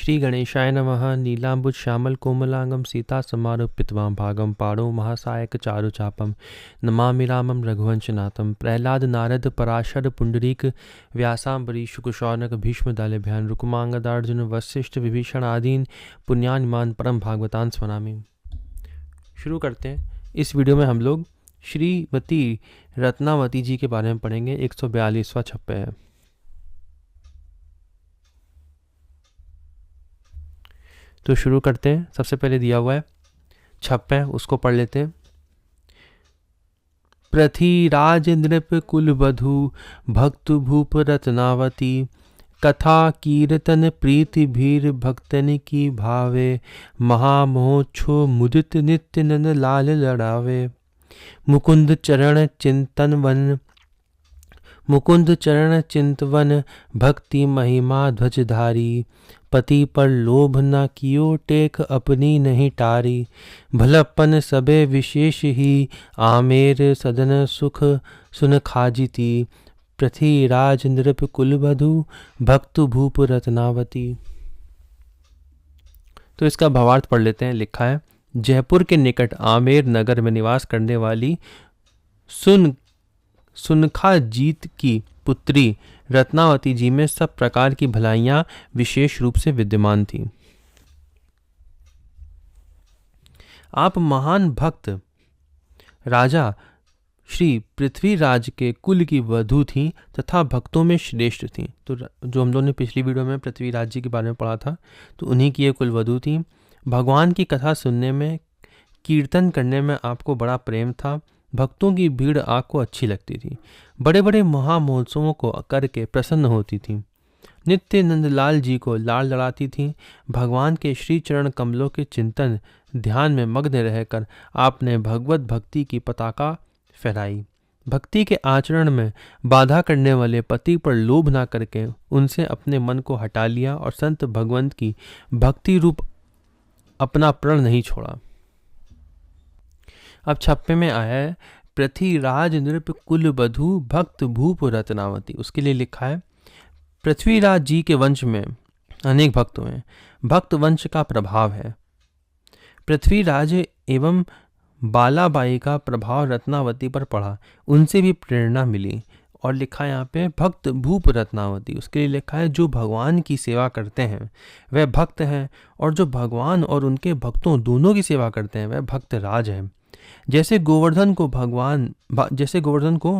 श्री गणेशाय नमः। नीलांबुज श्यामल कोमलांगम सीता समारोपितवां भागम पाणो महासायक चारु चापम नमामि रामं रघुवंशनाथम। प्रहलाद नारद पराशर पुंडरीक व्यासांबरीश कुशौनक भीष्म दाल्यभ्यान रुक्मांगदार्जुन वशिष्ठ विभीषण आदीन पुण्यान्मान परम भागवतान स्वनामि। शुरू करते हैं। इस वीडियो में हम लोग श्रीमती रत्नावती जी के बारे में पढ़ेंगे। 142वां छप्पे है। तो शुरू करते हैं। सबसे पहले दिया हुआ है छप्पे, उसको पढ़ लेते हैं। पृथ्वीराज नृप कुल वधु भक्त भूप रत्नावती कथा कीर्तन प्रीति भीर भक्तन की भावे महामोह छो मुदित नित्य नन लाल लड़ावे। मुकुंद चरण चिंतवन भक्ति महिमा ध्वजधारी पति पर लोभ न कियो टेक अपनी नहीं टारी। भलपन सबे विशेष ही आमेर सदन सुख सुन खाजिती पृथ्वीराज नृप कुलवधु भक्त भूप रत्नावती। तो इसका भावार्थ पढ़ लेते हैं। लिखा है, जयपुर के निकट आमेर नगर में निवास करने वाली सुनखा जीत की पुत्री रत्नावती जी में सब प्रकार की भलाइयां विशेष रूप से विद्यमान थीं। आप महान भक्त राजा श्री पृथ्वीराज के कुल की वधू थीं तथा भक्तों में श्रेष्ठ थीं। तो जो हम लोगों ने पिछली वीडियो में पृथ्वीराज जी के बारे में पढ़ा था, तो उन्हीं की ये कुल वधू थीं। भगवान की कथा सुनने में, कीर्तन करने में आपको बड़ा प्रेम था। भक्तों की भीड़ आपको अच्छी लगती थी। बड़े बड़े महामहोत्सवों को करके प्रसन्न होती थीं। नित्य नंदलाल जी को लाल लड़ाती थीं। भगवान के श्री चरण कमलों के चिंतन ध्यान में मग्न रहकर आपने भगवत भक्ति की पताका फहराई। भक्ति के आचरण में बाधा करने वाले पति पर लोभ ना करके उनसे अपने मन को हटा लिया और संत भगवंत की भक्ति रूप अपना प्रण नहीं छोड़ा। अब छप्पे में आया है, पृथ्वीराज नृप कुल वधु भक्त भूप रत्नावती। उसके लिए लिखा है, पृथ्वीराज जी के वंश में अनेक भक्त हुए। भक्त वंश का प्रभाव है। पृथ्वीराज एवं बालाबाई का प्रभाव रत्नावती पर पड़ा, उनसे भी प्रेरणा मिली। और लिखा है यहाँ पे भक्त भूप रत्नावती। उसके लिए लिखा है, जो भगवान की सेवा करते हैं वह भक्त हैं, और जो भगवान और उनके भक्तों दोनों की सेवा करते हैं वह भक्त राज हैं। जैसे गोवर्धन को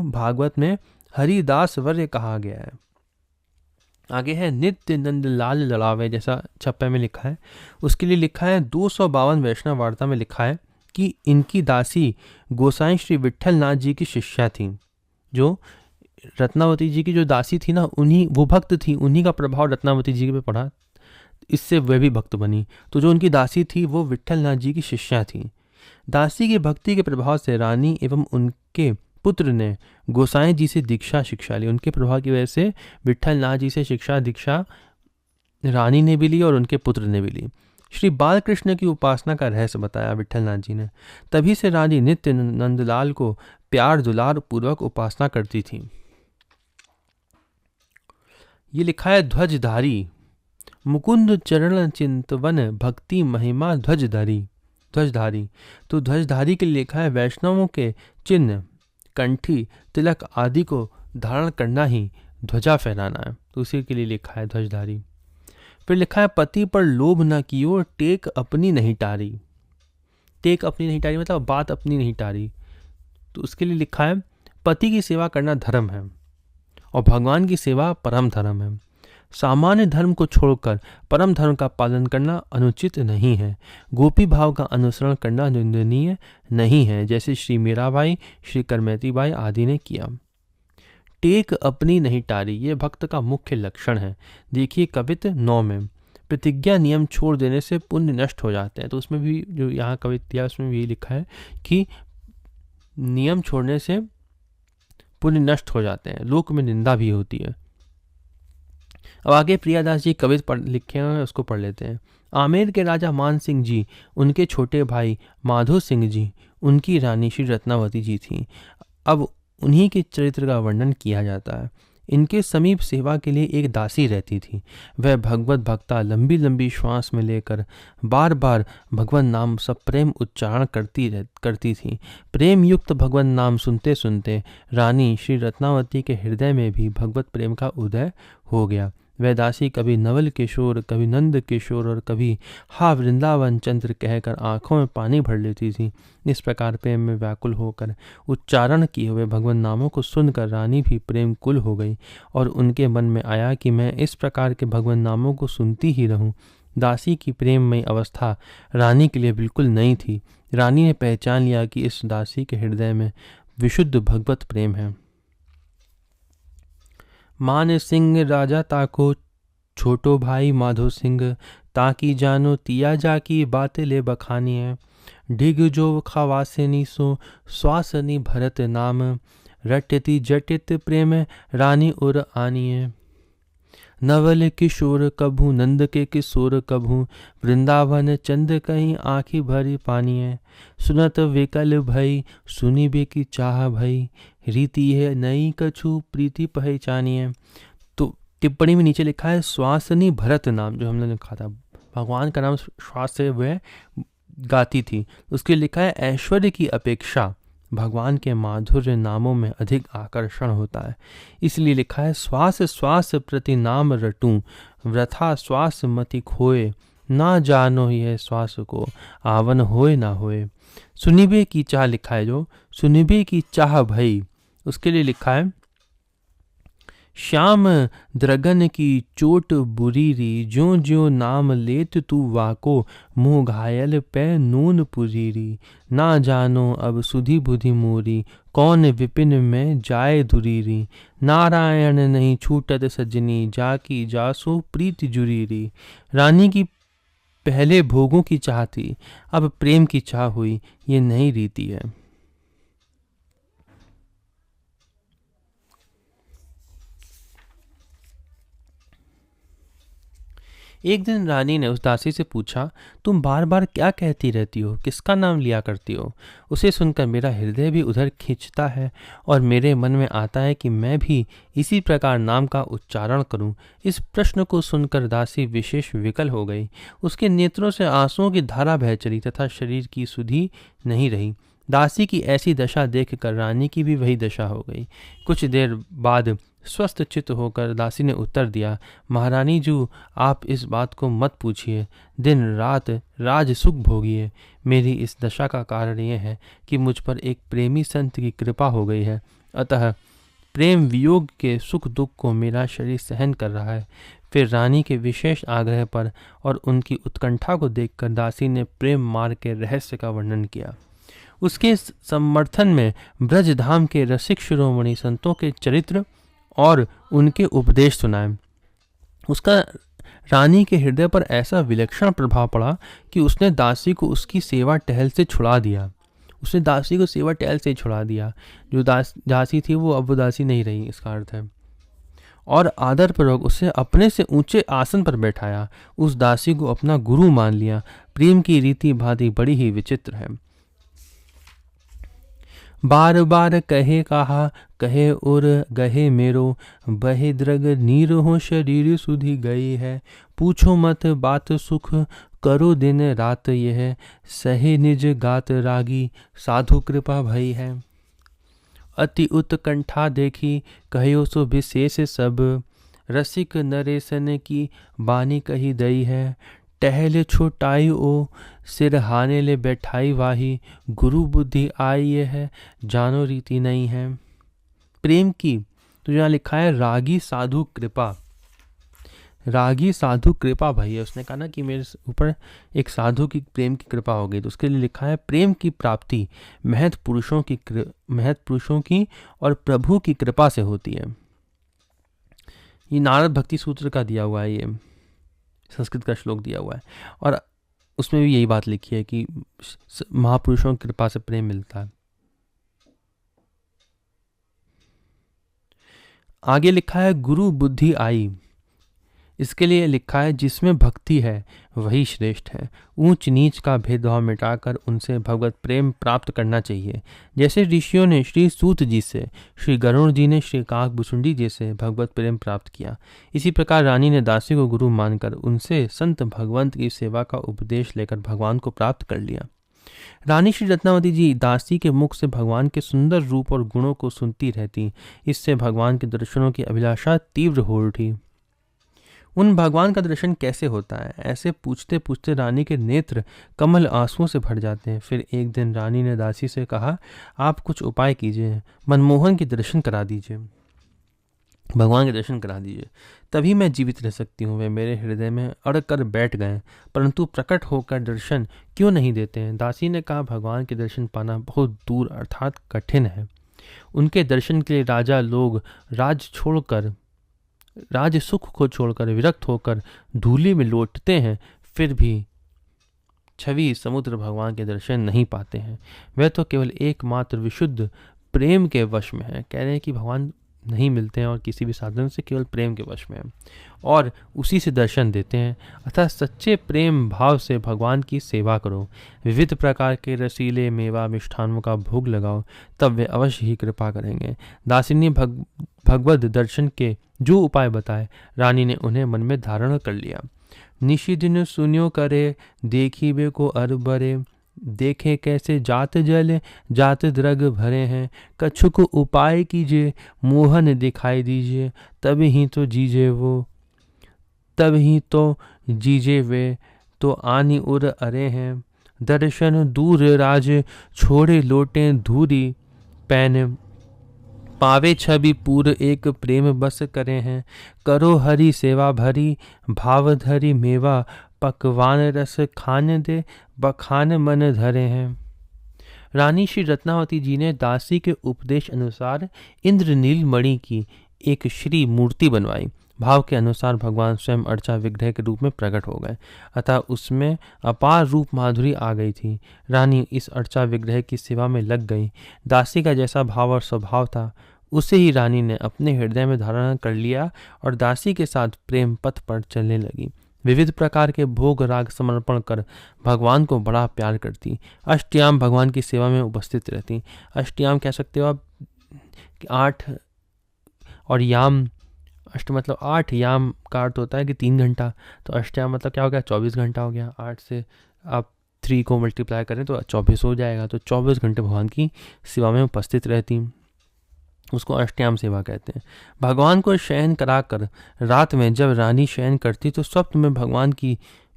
भागवत में हरिदास वर्य कहा गया है। आगे है, नित्य नंद लाल लड़ावे, जैसा छप्पे में लिखा है। उसके लिए लिखा है, 252 वैष्णव वार्ता में लिखा है कि इनकी दासी गोसाई श्री विट्ठल नाथ जी की शिष्या थी। जो रत्नावती जी की जो दासी थी ना, वो भक्त थी, उन्हीं का प्रभाव रत्नावती जी पे पड़ा, इससे वे भी भक्त बनी। तो जो उनकी दासी थी वो विट्ठल नाथ जी की शिष्या थी। दासी की भक्ति के प्रभाव से रानी एवं उनके पुत्र ने गोसाई जी से दीक्षा शिक्षा ली। उनके प्रभाव की वजह से विट्ठल नाथ जी से शिक्षा दीक्षा रानी ने भी ली और उनके पुत्र ने भी ली। श्री बालकृष्ण की उपासना का रहस्य बताया विट्ठल नाथ जी ने। तभी से रानी नित्य नंदलाल को प्यार दुलार पूर्वक उपासना करती थी। ये लिखा है, ध्वजधारी मुकुंद चरण चिंतवन भक्ति महिमा ध्वजधारी। तो ध्वजधारी के लिए लिखा है, वैष्णवों के चिन्ह कंठी तिलक आदि को धारण करना ही ध्वजा फहराना है। तो उसी के लिए लिखा है ध्वजधारी। फिर लिखा है, पति पर लोभ न कियो टेक अपनी नहीं टारी। टेक अपनी नहीं टारी मतलब बात अपनी नहीं टारी। तो उसके लिए लिखा है, पति की सेवा करना धर्म है और भगवान की सेवा परम धर्म है। सामान्य धर्म को छोड़कर परम धर्म का पालन करना अनुचित नहीं है। गोपी भाव का अनुसरण करना निंदनीय नहीं है, जैसे श्री मीराबाई, श्री करमेती बाई आदि ने किया। टेक अपनी नहीं टारी, ये भक्त का मुख्य लक्षण है। देखिए कवित्त 9 में, प्रतिज्ञा नियम छोड़ देने से पुण्य नष्ट हो जाते हैं। तो उसमें भी जो यहाँ कवित्त दिया उसमें भी लिखा है कि नियम छोड़ने से पुण्य नष्ट हो जाते हैं, लोक में निंदा भी होती है। अब आगे प्रियादास जी कवित लिखे हैं, उसको पढ़ लेते हैं। आमेर के राजा मान सिंह जी, उनके छोटे भाई माधो सिंह जी, उनकी रानी श्री रत्नावती जी थी। अब उन्हीं के चरित्र का वर्णन किया जाता है। इनके समीप सेवा के लिए एक दासी रहती थी। वह भगवत भक्ता लंबी लंबी श्वास में लेकर बार बार भगवान नाम सप्रेम उच्चारण करती थी। प्रेम युक्त भगवान नाम सुनते सुनते रानी श्री रत्नावती के हृदय में भी भगवत प्रेम का उदय हो गया। वह दासी कभी नवल किशोर, कभी नंद किशोर और कभी हा वृंदावन चंद्र कहकर आंखों में पानी भर लेती थी। इस प्रकार प्रेम में व्याकुल होकर उच्चारण किए हुए भगवान नामों को सुनकर रानी भी प्रेम कुल हो गई और उनके मन में आया कि मैं इस प्रकार के भगवान नामों को सुनती ही रहूं। दासी की प्रेममयी अवस्था रानी के लिए बिल्कुल नई थी। रानी ने पहचान लिया कि इस दासी के हृदय में विशुद्ध भगवत प्रेम है। मान सिंह राजा ताको छोटो भाई माधो सिंह, ताकि जानो तिया जा की बातें ले बखानी है। डिग जो खवासेनी सो श्वासनी भरत नाम, रटती जटित प्रेम रानी उर आनी है। नवल किशोर कभू नंद के किशोर कभू, वृंदावन चंद कहीं आँखी भरी पानी है। सुनत विकल भई सुनी बे की चाह भई, रीति है नई कछु प्रीति पहचानी है। तो टिप्पणी में नीचे लिखा है श्वासनी भरत नाम, जो हमने लिखा था भगवान का नाम श्वास से वह गाती थी। उसके लिखा है ऐश्वर्य की अपेक्षा भगवान के माधुर्य नामों में अधिक आकर्षण होता है। इसलिए लिखा है श्वास श्वास प्रति नाम रटूं, वृथा श्वास मति खोए, ना जानो यह श्वास को आवन होए ना होए। सुनिबे की चाह लिखा है, जो सुनिबे की चाह भई, उसके लिए लिखा है श्याम द्रगन की चोट बुरी री, ज्यों ज्यों नाम लेत तू वाको, मुँह घायल पै नून पुरीरी। ना जानो अब सुधी बुधि मोरी, कौन विपिन में जाए दुरीरी। नारायण नहीं छूटत सजनी, जाकी जासो प्रीति जुरीरी। रानी की पहले भोगों की चाह थी, अब प्रेम की चाह हुई। ये नई रीति है। एक दिन रानी ने उस दासी से पूछा, तुम बार बार क्या कहती रहती हो, किसका नाम लिया करती हो? उसे सुनकर मेरा हृदय भी उधर खींचता है और मेरे मन में आता है कि मैं भी इसी प्रकार नाम का उच्चारण करूं। इस प्रश्न को सुनकर दासी विशेष विकल हो गई। उसके नेत्रों से आंसुओं की धारा बह चली तथा शरीर की सुधि नहीं रही। दासी की ऐसी दशा देखकर रानी की भी वही दशा हो गई। कुछ देर बाद स्वस्थ चित्त होकर दासी ने उत्तर दिया, महारानी जू, आप इस बात को मत पूछिए, दिन रात राज सुख भोगिए। मेरी इस दशा का कारण यह है कि मुझ पर एक प्रेमी संत की कृपा हो गई है, अतः प्रेम वियोग के सुख दुख को मेरा शरीर सहन कर रहा है। फिर रानी के विशेष आग्रह पर और उनकी उत्कंठा को देखकर दासी ने प्रेम मार्ग के रहस्य का वर्णन किया। उसके समर्थन में ब्रजधाम के रसिक शिरोमणि संतों के चरित्र और उनके उपदेश सुनाए। उसका रानी के हृदय पर ऐसा विलक्षण प्रभाव पड़ा कि उसने दासी को उसकी सेवा टहल से छुड़ा दिया। उसने दासी को सेवा टहल से छुड़ा दिया। जो दासी थी वो अब वो दासी नहीं रही, इसका अर्थ है। और आदरपूर्वक उसे अपने से ऊंचे आसन पर बैठाया। उस दासी को अपना गुरु मान लिया। प्रेम की रीति भांति बड़ी ही विचित्र है। बार बार कहे कहा, कहे और गहे मेरो, बहे द्रग नीर हो शरीर सुधि गई है। पूछो मत बात सुख, करो दिन रात यह, सहे निज गात रागी, साधु कृपा भई है। अति उत्कंठा देखी, कहो सो विशेष सब, रसिक नरेशन की बानी कही दई है। टहल छोटाई ओ, सिरहाने ले बैठाई वाही, गुरु बुद्धि आई है, जानो रीति नहीं है। प्रेम की तो यहाँ लिखा है रागी साधु कृपा, रागी साधु कृपा भई है। उसने कहा ना कि मेरे ऊपर एक साधु की प्रेम की कृपा हो गई, तो उसके लिए लिखा है प्रेम की प्राप्ति महत पुरुषों की और प्रभु की कृपा से होती है। ये नारद भक्ति सूत्र का दिया हुआ है, ये संस्कृत का श्लोक दिया हुआ है और उसमें भी यही बात लिखी है कि महापुरुषों की कृपा से प्रेम मिलता है। आगे लिखा है गुरु बुद्धि आई। इसके लिए लिखा है, जिसमें भक्ति है वही श्रेष्ठ है। ऊंच नीच का भेदभाव मिटाकर उनसे भगवत प्रेम प्राप्त करना चाहिए। जैसे ऋषियों ने श्री सूत जी से, श्री गरुड़ जी ने श्री काकभुसुंडी जी से भगवत प्रेम प्राप्त किया, इसी प्रकार रानी ने दासी को गुरु मानकर उनसे संत भगवंत की सेवा का उपदेश लेकर भगवान को प्राप्त कर लिया। रानी श्री रत्नावती जी दासी के मुख से भगवान के सुंदर रूप और गुणों को सुनती रहती। इससे भगवान के दर्शनों की अभिलाषा तीव्र हो उठी। उन भगवान का दर्शन कैसे होता है, ऐसे पूछते पूछते रानी के नेत्र कमल आंसुओं से भर जाते हैं। फिर एक दिन रानी ने दासी से कहा, आप कुछ उपाय कीजिए, मनमोहन के दर्शन करा दीजिए, भगवान के दर्शन करा दीजिए, तभी मैं जीवित रह सकती हूँ। वे मेरे हृदय में अड़ कर बैठ गए, परंतु प्रकट होकर दर्शन क्यों नहीं देते हैं। दासी ने कहा, भगवान के दर्शन पाना बहुत दूर अर्थात कठिन है। उनके दर्शन के लिए राजा लोग राज सुख को छोड़कर विरक्त होकर धूलि में लौटते हैं, फिर भी छवि समुद्र भगवान के दर्शन नहीं पाते हैं। वह तो केवल एकमात्र विशुद्ध प्रेम के वश में है। कह रहे हैं कि भगवान नहीं मिलते हैं और किसी भी साधन से, केवल प्रेम के वश में है और उसी से दर्शन देते हैं। अतः सच्चे प्रेम भाव से भगवान की सेवा करो, विविध प्रकार के रसीले मेवा मिष्ठानों का भोग लगाओ, तब वे अवश्य ही कृपा करेंगे। दासी ने भगवद दर्शन के जो उपाय बताए, रानी ने उन्हें मन में धारण कर लिया। निशिदिन सुन्यो करे, देखी बे को अरबरे, देखे कैसे जात जल जात द्रग भरे हैं। कछुक उपाय कीजिए, मोहन दिखाई दीजिए, तब ही तो जीजे वे, तो आनी उर अरे हैं। दर्शन दूर राज छोड़े लौटे धूरी, पैन पावे छवि पूर एक प्रेम बस करे हैं। करो हरि सेवा भरी, भाव धरी मेवा, पकवान रस खान दे, बखान मन धरे हैं। रानी श्री रत्नावती जी ने दासी के उपदेश अनुसार इंद्रनील मणि की एक श्री मूर्ति बनवाई। भाव के अनुसार भगवान स्वयं अर्चा विग्रह के रूप में प्रकट हो गए, अतः उसमें अपार रूप माधुरी आ गई थी। रानी इस अर्चा विग्रह की सेवा में लग गई। दासी का जैसा भाव और स्वभाव था, उसे ही रानी ने अपने हृदय में धारण कर लिया और दासी के साथ प्रेम पथ पर चलने लगी। विविध प्रकार के भोग राग समर्पण कर भगवान को बड़ा प्यार करती। अष्टयाम भगवान की सेवा में उपस्थित रहती। अष्टयाम कह सकते हो आप, 8 और याम, अष्ट मतलब 8, याम का अर्थ होता है कि 3 घंटा, तो अष्टयाम मतलब क्या हो गया, 24 घंटा हो गया। 8 से आप 3 को मल्टीप्लाई करें तो 24 हो जाएगा। तो 24 घंटे भगवान की सेवा में उपस्थित रहती, उसको अष्टयाम सेवा कहते हैं। भगवान को शयन कराकर रात में जब रानी शयन करती तो स्वप्न में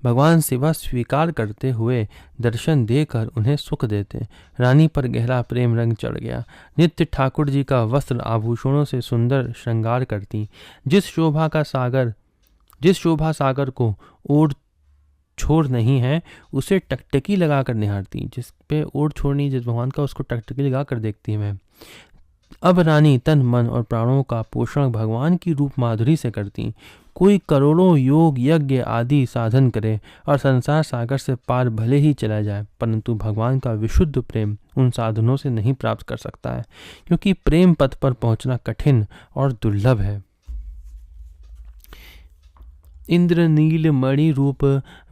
भगवान सेवा स्वीकार करते हुए दर्शन देकर उन्हें सुख देते। रानी पर गहरा प्रेम रंग चढ़ गया। नित्य ठाकुर जी का वस्त्र आभूषणों से सुंदर श्रृंगार करती। जिस शोभा सागर को ओर छोड़ नहीं है, उसे टकटकी लगाकर निहारती। जिस पे ओर छोड़नी जिस भगवान का, उसको टकटकी लगाकर देखती है। अब रानी तन मन और प्राणों का पोषण भगवान की रूप माधुरी से करती। कोई करोड़ों योग यज्ञ आदि साधन करे और संसार सागर से पार भले ही चला जाए, परंतु भगवान का विशुद्ध प्रेम उन साधनों से नहीं प्राप्त कर सकता है, क्योंकि प्रेम पथ पर पहुंचना कठिन और दुर्लभ है। इंद्र नील मणि रूप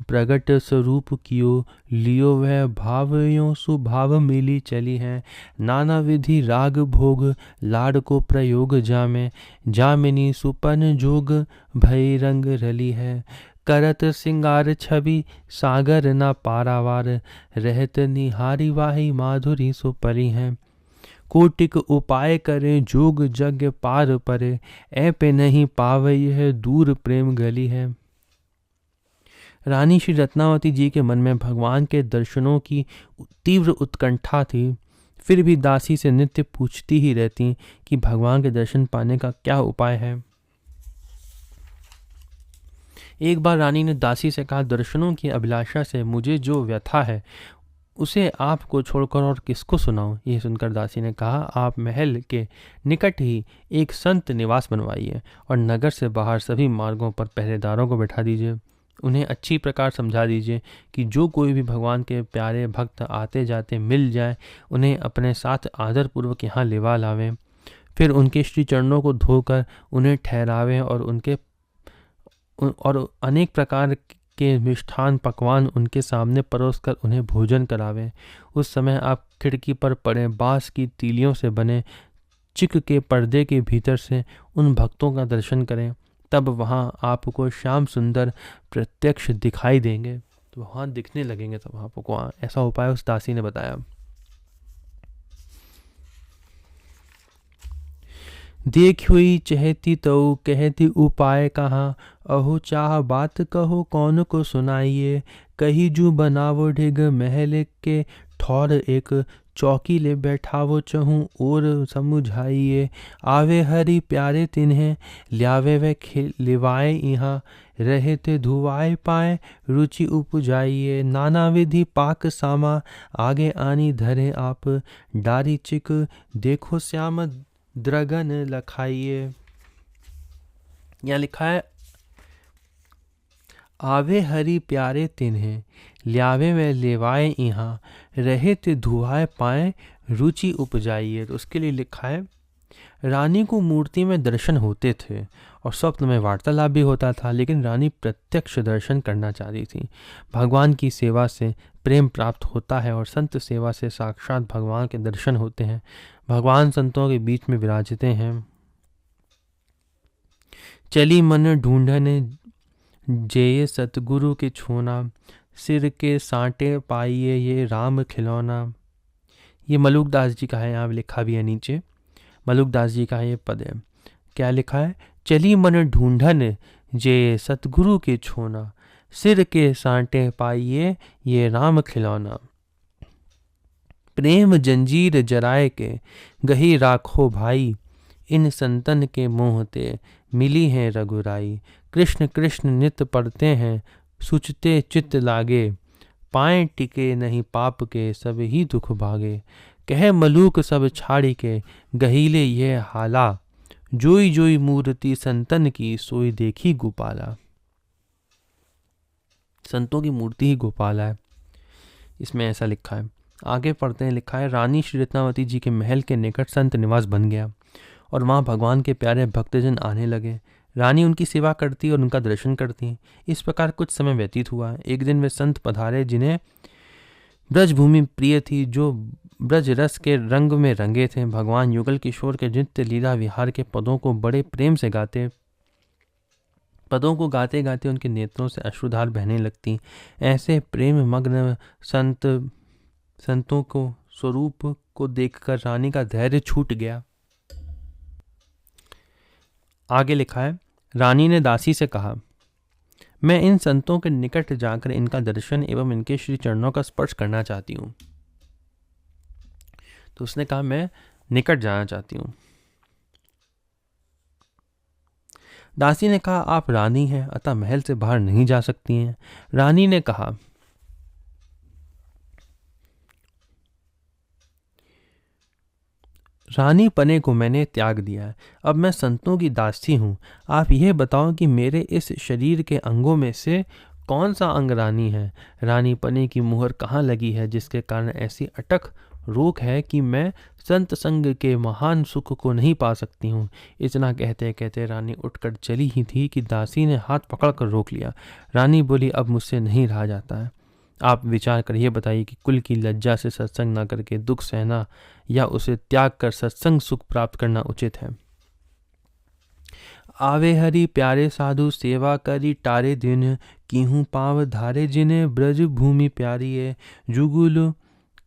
प्रगट स्वरूप कियो, लियो वह भावयों सुभाव मिली चली है। नाना विधि राग भोग लाड को प्रयोग जामे, जामिनी सुपन जोग भय रंग रली है। करत सिंगार छवि सागर न पारावार, रहत निहारी वाही माधुरी सुपरी है। कोटिक उपाय करे जोग जग पार परे, ऐ पे नहीं पावे यह दूर प्रेम गली है। रानी श्री रत्नावती जी के मन में भगवान के दर्शनों की तीव्र उत्कंठा थी, फिर भी दासी से नित्य पूछती ही रहती कि भगवान के दर्शन पाने का क्या उपाय है। एक बार रानी ने दासी से कहा, दर्शनों की अभिलाषा से मुझे जो व्यथा है उसे आपको छोड़कर और किसको सुनाऊं। यह सुनकर दासी ने कहा, आप महल के निकट ही एक संत निवास बनवाइए और नगर से बाहर सभी मार्गों पर पहरेदारों को बैठा दीजिए। उन्हें अच्छी प्रकार समझा दीजिए कि जो कोई भी भगवान के प्यारे भक्त आते जाते मिल जाए, उन्हें अपने साथ आदरपूर्वक यहाँ लेवा लावें। फिर उनके श्री चरणों को धोकर उन्हें ठहरावें और और अनेक प्रकार के मिष्ठान पकवान उनके सामने परोसकर उन्हें भोजन करावें। उस समय आप खिड़की पर पड़े बांस की तीलियों से बने चिक के पर्दे के भीतर से उन भक्तों का दर्शन करें। तब वहाँ आपको श्याम सुंदर प्रत्यक्ष दिखाई देंगे, तो वहाँ दिखने लगेंगे तब आपको। ऐसा उपाय उस दासी ने बताया। देख हुई चहती तो कहती उपाय कहाँ, अहो चाह बात कहो कौन को सुनाइए। कही जू बनावो ढिग महल के ठौर एक, चौकी ले बैठावो चहूँ और समुझाइए। आवे हरि प्यारे तिन्हें ल्यावे वे लिवाए यहाँ, रहे ते धुआए पाए रुचि उपजाइए। नाना विधि पाक सामा आगे आनी धरे आप, डारी चिक देखो श्याम द्रगन लखाइए। यहाँ लिखा है आवे हरि प्यारे तिन्हें ल्यावे वे लेवाए यहाँ, रहे ते धुआए पाए रुचि उपजाइए। तो उसके लिए लिखा है रानी को मूर्ति में दर्शन होते थे और स्वप्न में वार्तालाप भी होता था, लेकिन रानी प्रत्यक्ष दर्शन करना चाहती थी। भगवान की सेवा से प्रेम प्राप्त होता है और संत सेवा से साक्षात भगवान के दर्शन होते हैं। भगवान संतों के बीच में विराजते हैं। चली मन ढूंढन जे सतगुरु के छोना, सिर के सांटे पाइए ये राम खिलौना। ये मलुकदास जी का है, यहाँ लिखा भी है नीचे, मलुकदास जी का ये पद है। क्या लिखा है? चली मन ढूंढन जे सतगुरु के छोना, सिर के सांटे पाइए ये राम खिलौना। प्रेम जंजीर जराए के गही राखो भाई, इन संतन के मोहते मिली है रघुराई। कृष्ण कृष्ण नित पढ़ते हैं सुचते चित्त लागे, पाए टिके नहीं पाप के सब ही दुख भागे। कह मलूक सब छाड़ी के गहीले ये हाला, जोई जोई मूर्ति संतन की सोई देखी गोपाला। संतों की मूर्ति ही गोपाला है, इसमें ऐसा लिखा है। आगे पढ़ते हैं, लिखा है रानी श्री रत्नावती जी के महल के निकट संत निवास बन गया और वहाँ भगवान के प्यारे भक्तजन आने लगे। रानी उनकी सेवा करती और उनका दर्शन करती। इस प्रकार कुछ समय व्यतीत हुआ। एक दिन वे संत पधारे जिन्हें ब्रजभूमि प्रिय थी, जो ब्रज रस के रंग में रंगे थे। भगवान युगल किशोर के नित्य लीला विहार के पदों को बड़े प्रेम से गाते। पदों को गाते गाते उनके नेत्रों से अश्रुधार बहने लगती। ऐसे प्रेम मग्न संतों को स्वरूप को देखकर रानी का धैर्य छूट गया। आगे लिखा है, रानी ने दासी से कहा, मैं इन संतों के निकट जाकर इनका दर्शन एवं इनके श्री चरणों का स्पर्श करना चाहती हूँ। तो उसने कहा, मैं निकट जाना चाहती हूँ। दासी ने कहा, आप रानी हैं, अतः महल से बाहर नहीं जा सकती हैं। रानी ने कहा, रानी पने को मैंने त्याग दिया है, अब मैं संतों की दासी हूँ। आप यह बताओ कि मेरे इस शरीर के अंगों में से कौन सा अंग रानी है? रानी पने की मुहर कहाँ लगी है जिसके कारण ऐसी अटक रोक है कि मैं संत संग के महान सुख को नहीं पा सकती हूँ। इतना कहते कहते रानी उठकर चली ही थी कि दासी ने हाथ पकड़कर रोक लिया। रानी बोली, अब मुझसे नहीं रहा जाता है। आप विचार कर ये बताइए कि कुल की लज्जा से सत्संग न करके दुख सहना या उसे त्याग कर सत्संग सुख प्राप्त करना उचित है। आवे हरि प्यारे साधु सेवा करी टारे दिन, कीहूँ पाव धारे जिन्हें ब्रज भूमि प्यारी है। जुगुल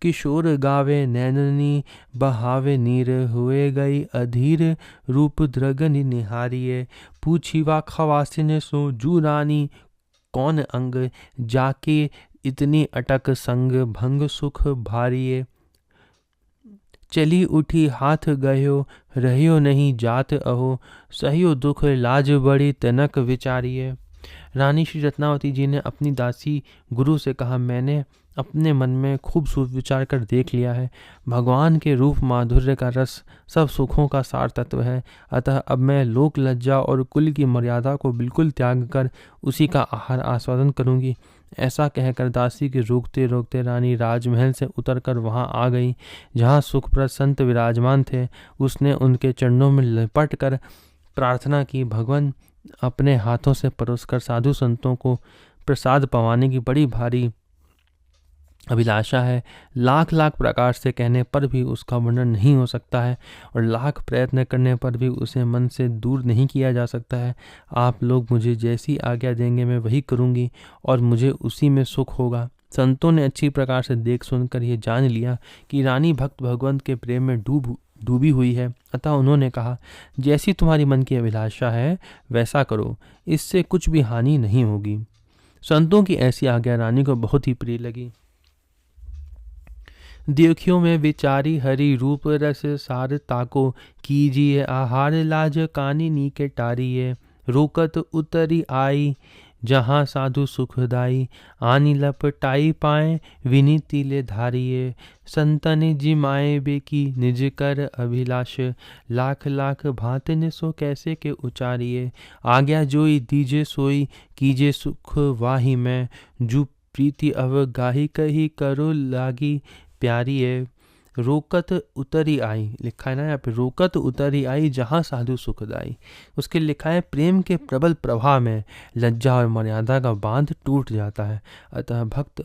किशोर गावे नैननी बहावे नीर, हुए गई अधीर रूप द्रगनि निहारिये। पूछी वा खवासिन सो जू रानी कौन अंग, जाके इतनी अटक संग भंग सुख भारिये। चली उठी हाथ गयो रहियो नहीं जात अहो, सहियो दुख लाज बड़ी तनक विचारिये। रानी श्री रत्नावती जी ने अपनी दासी गुरु से कहा, मैंने अपने मन में खूब सुविचार कर देख लिया है। भगवान के रूप माधुर्य का रस सब सुखों का सार तत्व है। अतः अब मैं लोक लज्जा और कुल की मर्यादा को बिल्कुल त्याग कर उसी का आहार आस्वादन करूंगी। ऐसा कहकर दासी के रोकते रोकते रानी राजमहल से उतरकर वहां आ गई जहां सुखप्रद संत विराजमान थे। उसने उनके चरणों में लिपट कर प्रार्थना की, भगवान अपने हाथों से परोसकर साधु संतों को प्रसाद पवाने की बड़ी भारी अभिलाषा है। लाख लाख प्रकार से कहने पर भी उसका वर्णन नहीं हो सकता है और लाख प्रयत्न करने पर भी उसे मन से दूर नहीं किया जा सकता है। आप लोग मुझे जैसी आज्ञा देंगे मैं वही करूँगी और मुझे उसी में सुख होगा। संतों ने अच्छी प्रकार से देख सुनकर यह जान लिया कि रानी भक्त भगवंत के प्रेम में डूबी हुई है, अतः उन्होंने कहा, जैसी तुम्हारी मन की अभिलाषा है वैसा करो, इससे कुछ भी हानि नहीं होगी। संतों की ऐसी आज्ञा रानी को बहुत ही प्रिय लगी। देखियो में विचारी हरि रूप रस सार ताको, कीजिए आहार लाज कानिनी के टारिये। रोकत उतरी आई जहाँ साधु सुखदाई, आनी लपटाई पाए विनीति ले धारिये। संतन जिमाए बेकी निज कर अभिलाष, लाख लाख भांतन सो कैसे के उचारिये। आज्ञा जोई दीजे सोई कीजे सुख वाही में, जू प्रीति अवगाही कही करो लागी प्यारी है। रोकत उतरी आई लिखा है ना यहाँ पे, रोकत उतरी आई जहाँ साधु सुखदाई। उसके लिखा है प्रेम के प्रबल प्रवाह में लज्जा और मर्यादा का बांध टूट जाता है, अतः भक्त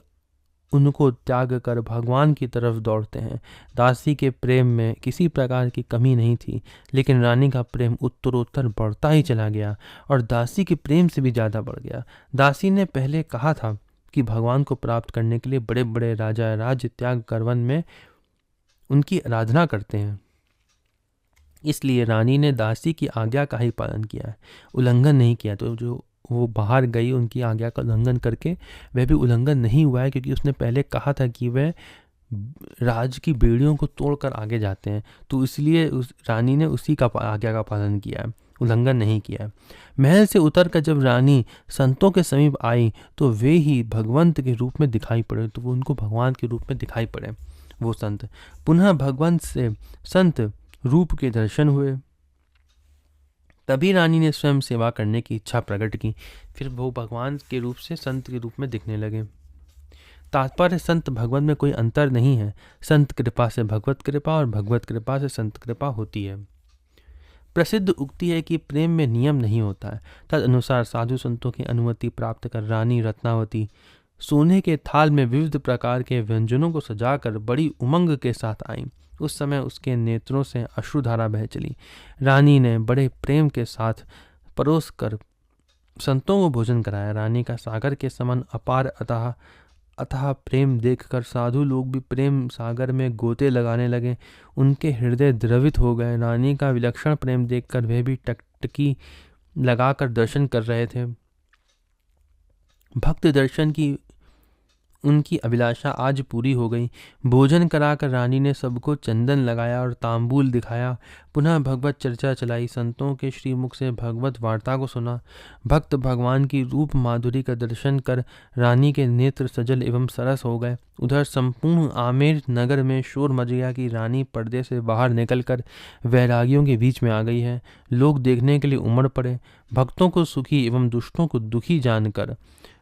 उनको त्याग कर भगवान की तरफ दौड़ते हैं। दासी के प्रेम में किसी प्रकार की कमी नहीं थी, लेकिन रानी का प्रेम उत्तरोत्तर बढ़ता ही चला गया और दासी के प्रेम से भी ज़्यादा बढ़ गया। दासी ने पहले कहा था कि भगवान को प्राप्त करने के लिए बड़े बड़े राजा राज्य त्याग कर वन में उनकी आराधना करते हैं, इसलिए रानी ने दासी की आज्ञा का ही पालन किया है, उल्लंघन नहीं किया। तो जो वो बाहर गई उनकी आज्ञा का उल्लंघन करके, वह भी उल्लंघन नहीं हुआ है, क्योंकि उसने पहले कहा था कि वह राज की बेड़ियों को तोड़कर आगे जाते हैं, तो इसलिए उस रानी ने उसी का आज्ञा का पालन किया है, उल्लंघन नहीं किया है। महल से उतरकर जब रानी संतों के समीप आई तो वे ही भगवंत के रूप में दिखाई पड़े, तो वो उनको भगवान के रूप में दिखाई पड़े वो संत। पुनः भगवंत से संत रूप के दर्शन हुए, तभी रानी ने स्वयं सेवा करने की इच्छा प्रकट की। फिर वो भगवान के रूप से संत के रूप में दिखने लगे। तात्पर्य संत भगवत में कोई अंतर नहीं है, संत कृपा से भगवत कृपा और भगवत कृपा से संत कृपा होती है। प्रसिद्ध उक्ति है कि प्रेम में नियम नहीं होता है। तद अनुसार साधु संतों की अनुमति प्राप्त कर रानी रत्नावती सोने के थाल में विविध प्रकार के व्यंजनों को सजाकर बड़ी उमंग के साथ आई। उस समय उसके नेत्रों से अश्रुधारा बह चली। रानी ने बड़े प्रेम के साथ परोस कर संतों को भोजन कराया। रानी का सागर के समान अपार अतः प्रेम देखकर साधु लोग भी प्रेम सागर में गोते लगाने लगे, उनके हृदय द्रवित हो गए। रानी का विलक्षण प्रेम देखकर वे भी टकटकी लगाकर दर्शन कर रहे थे। भक्त दर्शन की उनकी अभिलाषा आज पूरी हो गई। भोजन कराकर रानी ने सबको चंदन लगाया और तांबूल दिखाया। पुनः भगवत चर्चा चलाई, संतों के श्रीमुख से भगवत वार्ता को सुना। भक्त भगवान की रूप माधुरी का दर्शन कर रानी के नेत्र सजल एवं सरस हो गए। उधर संपूर्ण आमेर नगर में शोर मच गया कि रानी पर्दे से बाहर निकलकर वैरागियों के बीच में आ गई है। लोग देखने के लिए उमड़ पड़े। भक्तों को सुखी एवं दुष्टों को दुखी जानकर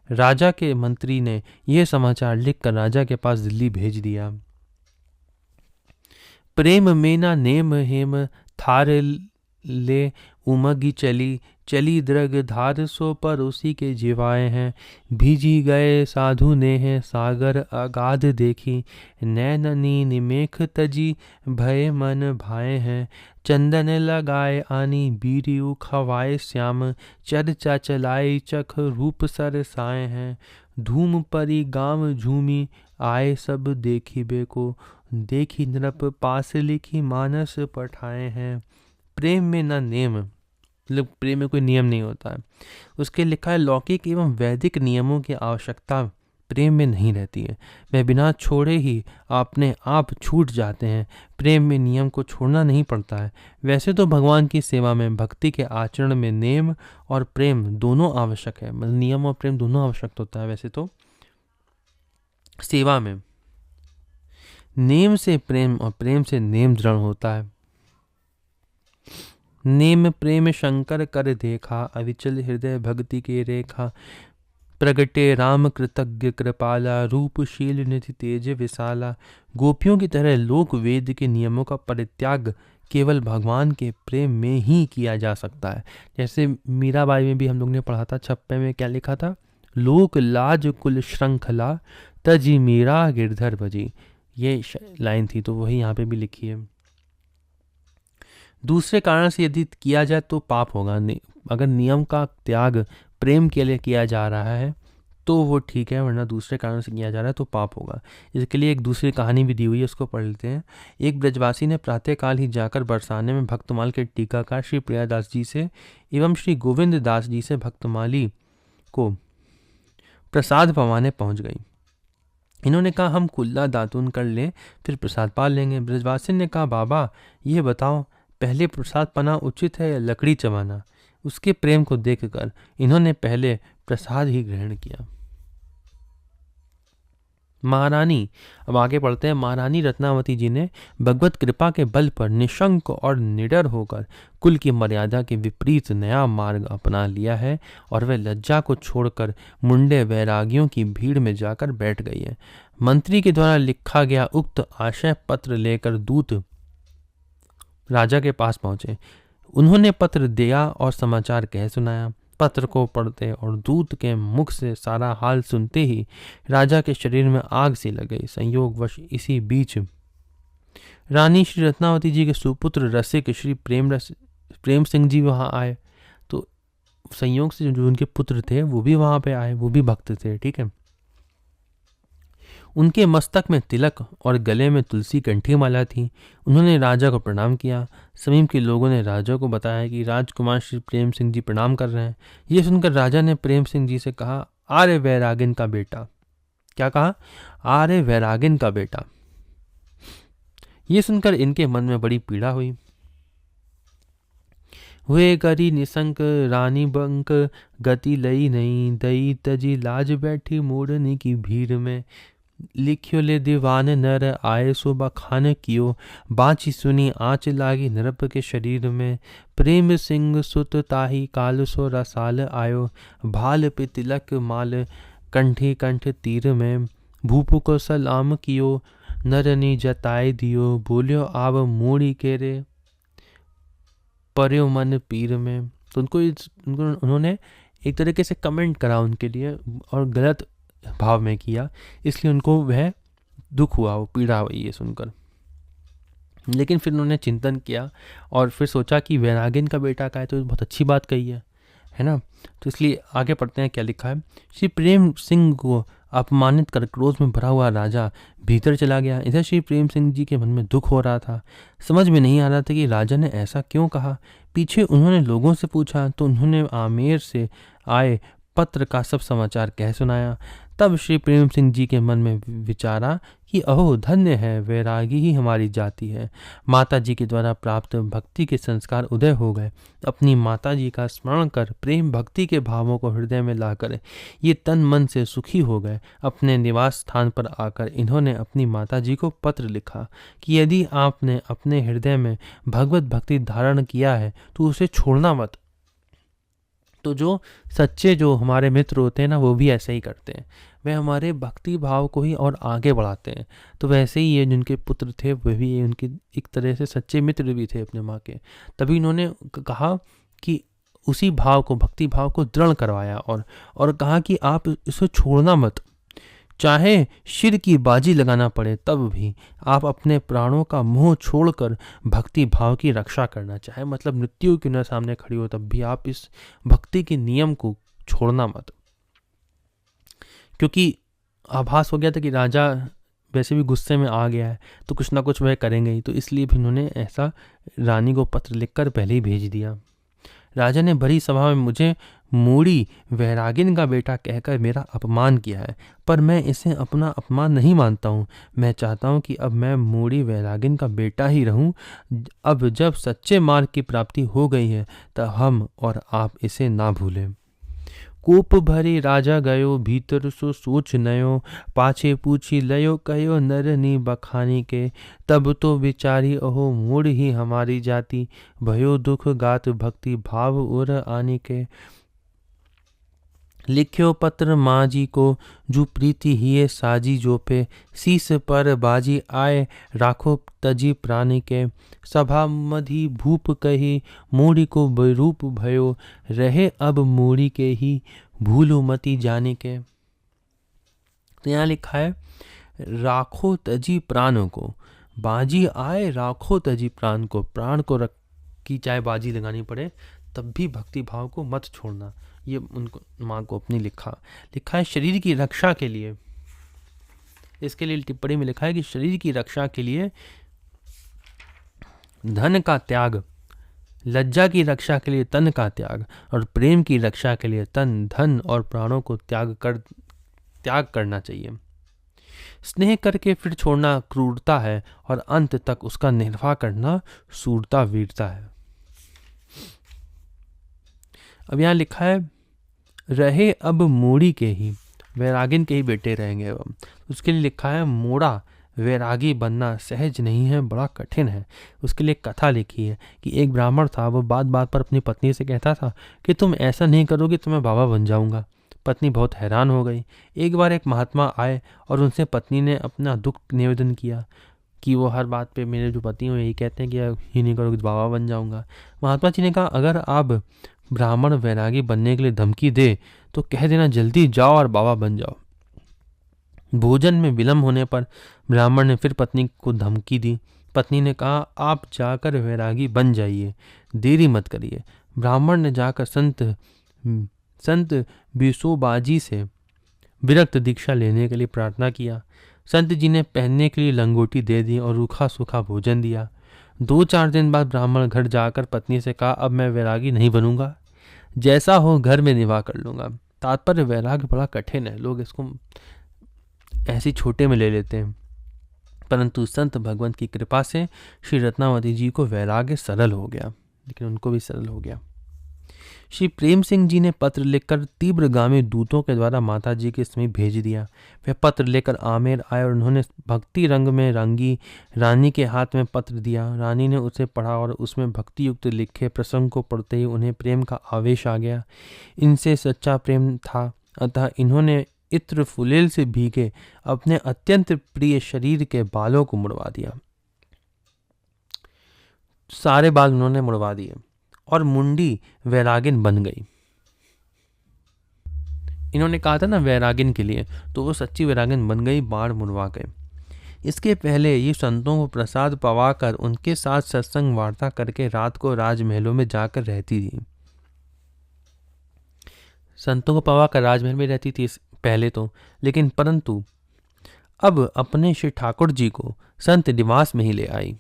राजा के मंत्री ने यह समाचार लिखकर राजा के पास दिल्ली भेज दिया। प्रेम में ना नेम हेम थार ले उमगी चली द्रग धार सो पर उसी के जीवाए हैं। भीजी गए साधु ने है सागर अगाध देखी, नैननी निमेख तजी भय मन भाए हैं। चंदन लगाए आनी बीरियु खवाए श्याम, चर्चा चलाई चख रूप सर साए हैं। धूम परी गांव झूमी आए सब देखी बेको, देखी नृप पास लिखी मानस पठाए हैं। प्रेम में न नेम, मतलब प्रेम में कोई नियम नहीं होता है। उसके लिखा है लौकिक एवं वैदिक नियमों की आवश्यकता प्रेम में नहीं रहती है, वे बिना छोड़े ही अपने आप छूट जाते हैं। प्रेम में नियम को छोड़ना नहीं पड़ता है। वैसे तो भगवान की सेवा में भक्ति के आचरण में नेम और प्रेम दोनों आवश्यक है, मतलब नियम और प्रेम दोनों आवश्यक होता है। वैसे तो सेवा में नेम से प्रेम और प्रेम से नेम दृढ़ होता है। नेम प्रेम शंकर कर देखा, अविचल हृदय भक्ति के रेखा। प्रगटे राम कृतज्ञ कृपाला, रूपशील निधि तेज विशाला। गोपियों की तरह लोक वेद के नियमों का परित्याग केवल भगवान के प्रेम में ही किया जा सकता है। जैसे मीराबाई में भी हम लोग ने पढ़ा था, छप्पे में क्या लिखा था, लोक लाज कुल श्रृंखला तजी मीरा गिरधर भजी, ये लाइन थी, तो वही यहाँ पे भी लिखी है। दूसरे कारण से यदि किया जाए तो पाप होगा। अगर नियम का त्याग प्रेम के लिए किया जा रहा है तो वो ठीक है, वरना दूसरे कारण से किया जा रहा है तो पाप होगा। इसके लिए एक दूसरी कहानी भी दी हुई है, उसको पढ़ लेते हैं। एक ब्रजवासी ने प्रातःकाल ही जाकर बरसाने में भक्तमाल के टीकाकार श्री प्रियादास जी से एवं श्री गोविंद दास जी से भक्तमाली को प्रसाद पवाने पहुंच गई। इन्होंने कहा हम कुल्ला दातून कर लें फिर प्रसाद पा लेंगे। ब्रजवासी ने कहा बाबा ये बताओ पहले प्रसाद पाना उचित है या लकड़ी चबाना? उसके प्रेम को देखकर इन्होंने पहले प्रसाद ही ग्रहण किया। महारानी, अब आगे पढ़ते हैं। महारानी रत्नावती जी ने भगवत कृपा के बल पर निशंक और निडर होकर कुल की मर्यादा के विपरीत नया मार्ग अपना लिया है और वह लज्जा को छोड़कर मुंडे वैरागियों की भीड़ में जाकर बैठ गई है। मंत्री के द्वारा लिखा गया उक्त आशय पत्र लेकर दूत राजा के पास पहुंचे। उन्होंने पत्र दिया और समाचार कह सुनाया। पत्र को पढ़ते और दूत के मुख से सारा हाल सुनते ही राजा के शरीर में आग सी लग गई। संयोगवश इसी बीच रानी श्री रत्नावती जी के सुपुत्र रसिक श्री प्रेम सिंह जी वहां आए। तो संयोग से जो उनके पुत्र थे वो भी वहां पे आए, वो भी भक्त थे, ठीक है। उनके मस्तक में तिलक और गले में तुलसी कंठी माला थी। उन्होंने राजा को प्रणाम किया। समीप के लोगों ने राजा को बताया कि राजकुमार श्री प्रेम सिंह जी प्रणाम कर रहे हैं। ये सुनकर राजा ने प्रेम सिंह जी से कहा, आर्य वैरागिन का बेटा। क्या कहा? आर्य वैरागिन का बेटा। ये सुनकर इनके मन में बड़ी पीड़ा हुई। हुए करी निसंक रानी बंक गति लई नहीं, दई तजी लाज बैठी मोड़नी की भीड़ में। लिखियो ले दीवान नर आए सो बखान कियो, बाची सुनी आँच लागी नरप के शरीर में। प्रेम सिंह सुत ताही काल सो रसाल आयो, भाल पे तिलक माल कंठी कंठ तीर में। भूपु को सलाम कियो नरनी जताए दियो, बोलियो आव मूड़ी के रे पर्यो मन पीर में। तो उन्होंने एक तरीके से कमेंट करा उनके लिए और गलत भाव में किया, इसलिए उनको वह दुख हुआ, वो पीड़ा हुई ये सुनकर। लेकिन फिर उन्होंने चिंतन किया और फिर सोचा कि वैरागिन का बेटा का है तो बहुत अच्छी बात कही है ना। तो इसलिए आगे पढ़ते हैं क्या लिखा है। श्री प्रेम सिंह को अपमानित कर क्रोध में भरा हुआ राजा भीतर चला गया। इधर श्री प्रेम सिंह जी के मन में दुख हो रहा था। समझ में नहीं आ रहा था कि राजा ने ऐसा क्यों कहा। पीछे उन्होंने लोगों से पूछा तो उन्होंने आमेर से आए पत्र का सब समाचार कह सुनाया। तब श्री प्रेम सिंह जी के मन में विचारा कि अहो धन्य है, वैरागी ही हमारी जाति है। माता जी के द्वारा प्राप्त भक्ति के संस्कार उदय हो गए। अपनी माता जी का स्मरण कर प्रेम भक्ति के भावों को हृदय में लाकर ये तन मन से सुखी हो गए। अपने निवास स्थान पर आकर इन्होंने अपनी माता जी को पत्र लिखा कि यदि आपने अपने हृदय में भगवत भक्ति धारण किया है तो उसे छोड़ना मत। तो जो सच्चे जो हमारे मित्र होते हैं ना, वो भी ऐसे ही करते हैं, वे हमारे भक्ति भाव को ही और आगे बढ़ाते हैं। तो वैसे ही ये जिनके पुत्र थे वे भी उनके एक तरह से सच्चे मित्र भी थे अपने माँ के। तभी इन्होंने कहा कि उसी भाव को, भक्ति भाव को दृढ़ करवाया और कहा कि आप इसे छोड़ना मत, चाहे शिर की बाजी लगाना पड़े तब भी आप अपने प्राणों का मोह छोड़कर भक्ति भाव की रक्षा करना, चाहे मतलब मृत्यु क्यों न सामने खड़ी हो तब भी आप इस भक्ति के नियम को छोड़ना मत। क्योंकि आभास हो गया था कि राजा वैसे भी गुस्से में आ गया है तो कुछ ना कुछ वह करेंगे ही, तो इसलिए भी उन्होंने ऐसा रानी को पत्र लिखकर पहले ही भेज दिया। राजा ने भरी सभा में मुझे मूड़ी वैरागिन का बेटा कहकर मेरा अपमान किया है, पर मैं इसे अपना अपमान नहीं मानता हूँ। मैं चाहता हूँ कि अब मैं मूड़ी वैरागिन का बेटा ही रहूँ। अब जब सच्चे मार्ग की प्राप्ति हो गई है तब हम और आप इसे ना भूलें। कोप भरे राजा गयो भीतर सो सोच नयो, पाछे पूछी लयो कयो नरनी बखानी के। तब तो विचारी अहो मूड ही हमारी जाति, भयो दुख गात भक्ति भाव उर आनी के। लिख्यो पत्र माँ जी को जू प्रीति हिये साजी जो पे शीस पर बाजी आए राखो तजी प्राणी के सभा मधी भूप कही मूड़ी को रूप भयो रहे अब मूड़ी के ही भूलु मती जाने के। तो यहाँ लिखा है राखो तजी प्राणों को, बाजी आए राखो तजी प्राण को, प्राण को रख की चाहे बाजी लगानी पड़े तब भी भक्ति भाव को मत छोड़ना। ये उनको माँ को अपनी लिखा है शरीर की रक्षा के लिए। इसके लिए टिप्पणी में लिखा है कि शरीर की रक्षा के लिए धन का त्याग, लज्जा की रक्षा के लिए तन का त्याग और प्रेम की रक्षा के लिए तन धन और प्राणों को त्याग करना चाहिए। स्नेह करके फिर छोड़ना क्रूरता है और अंत तक उसका निर्वाह करना सूरता वीरता है। अब यहाँ लिखा है रहे अब मूड़ी के ही, वैरागिन के ही बेटे रहेंगे। उसके लिए लिखा है मोड़ा वैरागी बनना सहज नहीं है, बड़ा कठिन है। उसके लिए कथा लिखी है कि एक ब्राह्मण था, वो बात बात पर अपनी पत्नी से कहता था कि तुम ऐसा नहीं करोगे तो मैं बाबा बन जाऊंगा। पत्नी बहुत हैरान हो गई। एक बार एक महात्मा आए और उनसे पत्नी ने अपना दुख निवेदन किया कि वो हर बात पे मेरे जो पति हैं यही कहते हैं कि ये नहीं करोगे तो बाबा बन जाऊंगा। महात्मा जी ने कहा अगर आप ब्राह्मण वैरागी बनने के लिए धमकी दे तो कह देना जल्दी जाओ और बाबा बन जाओ। भोजन में विलम्ब होने पर ब्राह्मण ने फिर पत्नी को धमकी दी। पत्नी ने कहा आप जाकर वैरागी बन जाइए, देरी मत करिए। ब्राह्मण ने जाकर संत बिसोबाजी से विरक्त दीक्षा लेने के लिए प्रार्थना किया। संत जी ने पहनने के लिए लंगोटी दे दी और रूखा सूखा भोजन दिया। 2-4 दिन बाद ब्राह्मण घर जाकर पत्नी से कहा अब मैं वैरागी नहीं बनूंगा, जैसा हो घर में निवाह कर लूंगा। तात्पर्य वैराग बड़ा कठिन है, लोग इसको ऐसे छोटे में ले लेते हैं, परंतु संत भगवंत की कृपा से श्री रत्नावती जी को वैराग्य सरल हो गया, लेकिन उनको भी सरल हो गया। श्री प्रेम सिंह जी ने पत्र लिखकर तीव्रगामी दूतों के द्वारा माता जी के समीप भेज दिया। वह पत्र लेकर आमेर आए और उन्होंने भक्ति रंग में रंगी रानी के हाथ में पत्र दिया। रानी ने उसे पढ़ा और उसमें भक्ति युक्त लिखे प्रसंग को पढ़ते ही उन्हें प्रेम का आवेश आ गया। इनसे सच्चा प्रेम था, अतः इन्होंने इत्र फुलेल से भीगे अपने अत्यंत प्रिय शरीर के बालों को मुड़वा दिया। सारे बाल उन्होंने मुड़वा दिए और मुंडी वैरागिन बन गई। इन्होंने कहा था ना वैरागिन के लिए, तो वो सच्ची वैरागिन बन गई, बाण मुड़वा गए। इसके पहले ये संतों को प्रसाद पवाकर उनके साथ सत्संग वार्ता करके रात को राजमहलों में जाकर रहती थी। संतों को पवाकर राजमहल में रहती थी पहले तो, लेकिन परंतु अब अपने श्री ठाकुर जी को संत निवास में ही ले आई।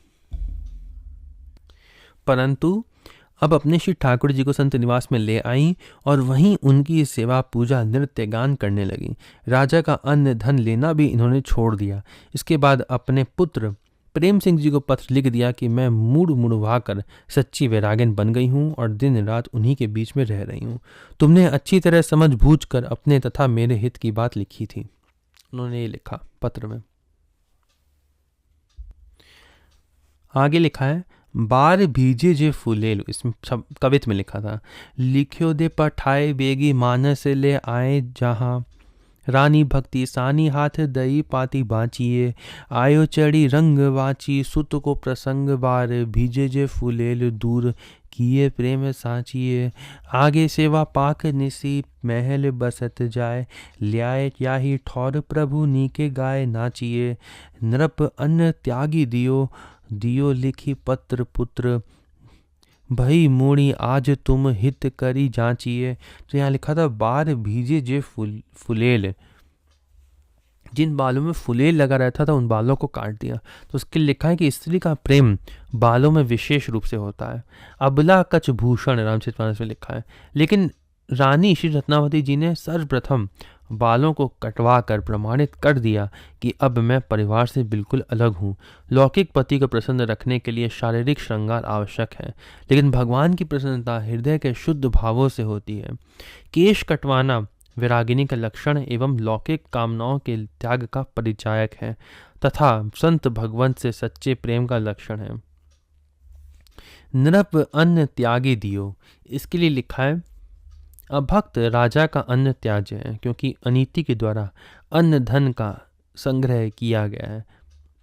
अब अपने श्री ठाकुर जी को संत निवास में ले आई और वहीं उनकी सेवा पूजा नृत्य गान करने लगी। राजा का अन्न धन लेना भी इन्होंने छोड़ दिया। इसके बाद अपने पुत्र प्रेम सिंह जी को पत्र लिख दिया कि मैं मुड़वा कर सच्ची वैरागिन बन गई हूँ और दिन रात उन्हीं के बीच में रह रही हूँ। तुमने अच्छी तरह समझ बूझ कर अपने तथा मेरे हित की बात लिखी थी। उन्होंने ये लिखा पत्र में। आगे लिखा है बार भीजे जे फुलेल, इसमें सब कवित में लिखा था। लिख्यो दे पठाए बेगी मानस ले आए जहाँ, रानी भक्ति सानी हाथ दई पाती बाँचिए, आयो चढ़ी रंग वाची सुत को प्रसंग बार, भीजे जे फुलेल दूर किए प्रेम साचिए, आगे सेवा पाक निसी महल बसत जाए, ल्याए याही ठौर प्रभु नीके गाय नाचिए, नृप अन्न त्यागी दियो लिखी पत्र पुत्र, भई मूड़ी आज तुम हित करी जांचिए। तो यहाँ लिखा था बार भीजे जे फुलेल, जिन बालों में फुलेल लगा रहता था उन बालों को काट दिया। तो उसके लिखा है कि स्त्री का प्रेम बालों में विशेष रूप से होता है। अबला कच भूषण रामचरितमानस में लिखा है। लेकिन रानी श्री रत्नावती जी ने सर्वप्रथम बालों को कटवा कर प्रमाणित कर दिया कि अब मैं परिवार से बिल्कुल अलग हूँ। लौकिक पति को प्रसन्न रखने के लिए शारीरिक श्रृंगार आवश्यक है, लेकिन भगवान की प्रसन्नता हृदय के शुद्ध भावों से होती है। केश कटवाना वैरागिनी का लक्षण एवं लौकिक कामनाओं के त्याग का परिचायक है तथा संत भगवंत से सच्चे प्रेम का लक्षण है। नृप अन्न त्यागी दियो, इसके लिए लिखा है अभक्त राजा का अन्न त्याज्य है, क्योंकि अनीति के द्वारा अन्न धन का संग्रह किया गया है।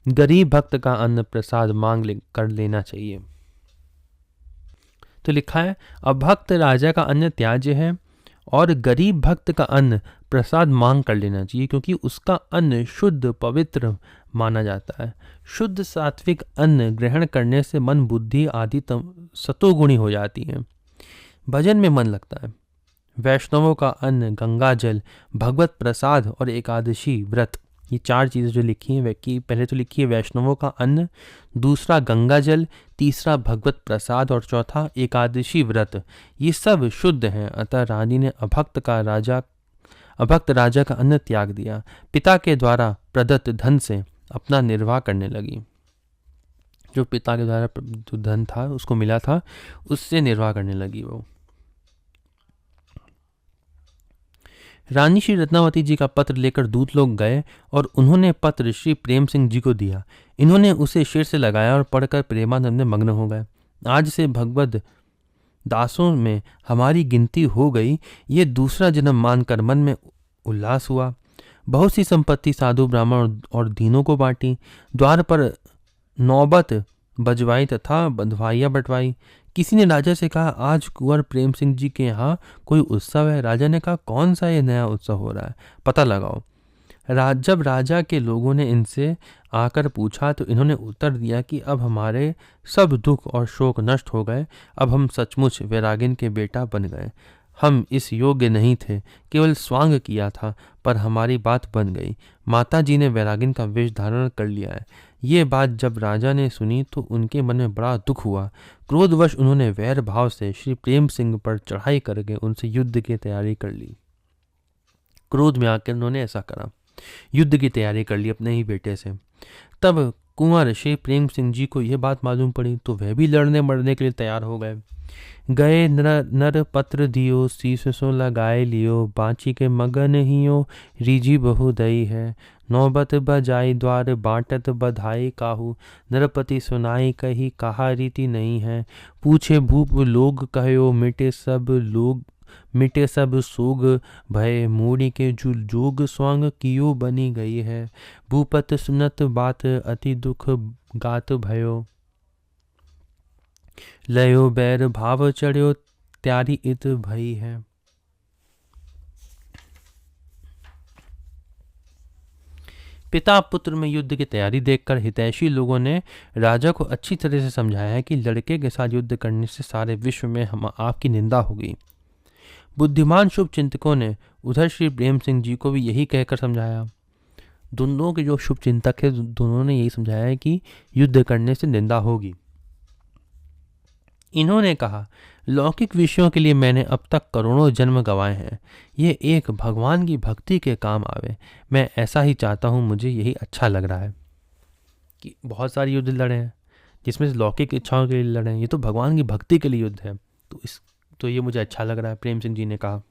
गरीब भक्त का अन्न प्रसाद कर लेना चाहिए। तो लिखा है अभक्त राजा का अन्न त्याज्य है और गरीब भक्त का अन्न प्रसाद मांग कर लेना चाहिए, क्योंकि उसका अन्न शुद्ध पवित्र माना जाता है। शुद्ध सात्विक अन्न ग्रहण करने से मन बुद्धि आदि सतोगुणी हो जाती है, भजन में मन लगता है। वैष्णवों का अन्न गंगा जल, भगवत प्रसाद और एकादशी व्रत, ये 4 चीज़ें जो लिखी हैं कि पहले तो लिखी है वैष्णवों का अन्न, दूसरा गंगा जल, तीसरा भगवत प्रसाद और चौथा एकादशी व्रत, ये सब शुद्ध हैं। अतः रानी ने अभक्त राजा का अन्न त्याग दिया। पिता के द्वारा प्रदत्त धन से अपना निर्वाह करने लगी। जो पिता के द्वारा जो धन था उसको मिला था, उससे निर्वाह करने लगी वो। रानी श्री रत्नावती जी का पत्र लेकर दूत लोग गए और उन्होंने पत्र श्री प्रेम सिंह जी को दिया। इन्होंने उसे सिर से लगाया और पढ़कर प्रेमानंद में मग्न हो गए। आज से भगवद दासों में हमारी गिनती हो गई, ये दूसरा जन्म मानकर मन में उल्लास हुआ। बहुत सी संपत्ति साधु ब्राह्मण और दीनों को बांटी। द्वार पर नौबत बजवाई तथा बंधवाइया बंटवाई। किसी ने राजा से कहा आज कुंवर प्रेम सिंह जी के यहाँ कोई उत्सव है। राजा ने कहा कौन सा ये नया उत्सव हो रहा है, पता लगाओ। जब राजा के लोगों ने इनसे आकर पूछा तो इन्होंने उत्तर दिया कि अब हमारे सब दुख और शोक नष्ट हो गए, अब हम सचमुच वैरागिन के बेटा बन गए। हम इस योग्य नहीं थे, केवल स्वांग किया था, पर हमारी बात बन गई। माता जी ने वैरागिन का वेश धारण कर लिया है। ये बात जब राजा ने सुनी तो उनके मन में बड़ा दुख हुआ। क्रोधवश उन्होंने वैर भाव से श्री प्रेम सिंह पर चढ़ाई करके उनसे युद्ध की तैयारी कर ली। क्रोध में आकर उन्होंने ऐसा करा, युद्ध की तैयारी कर ली अपने ही बेटे से। तब कुंवर श्री प्रेम सिंह जी को यह बात मालूम पड़ी तो वह भी लड़ने मरने के लिए तैयार हो गए। गए नर पत्र दियो, शीश सो लगाए लियो, बाँची के मगन हियो, रीजी बहु दई है। नौबत बजाई द्वार बाँटत बधाई काहू, नरपति सुनाई कही कहा रीति नहीं है। पूछे भूप लोग कहो, मिटे सब सोग भय, मूड़ी के जोग स्वांग कियो बनी गई है। भूपत सुनत बात अति दुख गात भयो, लयो बैर भाव चढ़्यो त्यारी इत भई है। पिता पुत्र में युद्ध की तैयारी देखकर हितैषी लोगों ने राजा को अच्छी तरह से समझाया है कि लड़के के साथ युद्ध करने से सारे विश्व में आपकी निंदा होगी। बुद्धिमान शुभ चिंतकों ने उधर श्री प्रेम सिंह जी को भी यही कहकर समझाया। दोनों के जो शुभ चिंतक है दोनों ने यही समझाया है कि युद्ध करने से निंदा होगी। इन्होंने कहा लौकिक विषयों के लिए मैंने अब तक करोड़ों जन्म गंवाए हैं, ये एक भगवान की भक्ति के काम आवे। मैं ऐसा ही चाहता हूँ, मुझे यही अच्छा लग रहा है कि बहुत सारे युद्ध लड़े हैं जिसमें से लौकिक इच्छाओं के लिए लड़े हैं, ये तो भगवान की भक्ति के लिए युद्ध है, तो ये मुझे अच्छा लग रहा है, प्रेम सिंह जी ने कहा।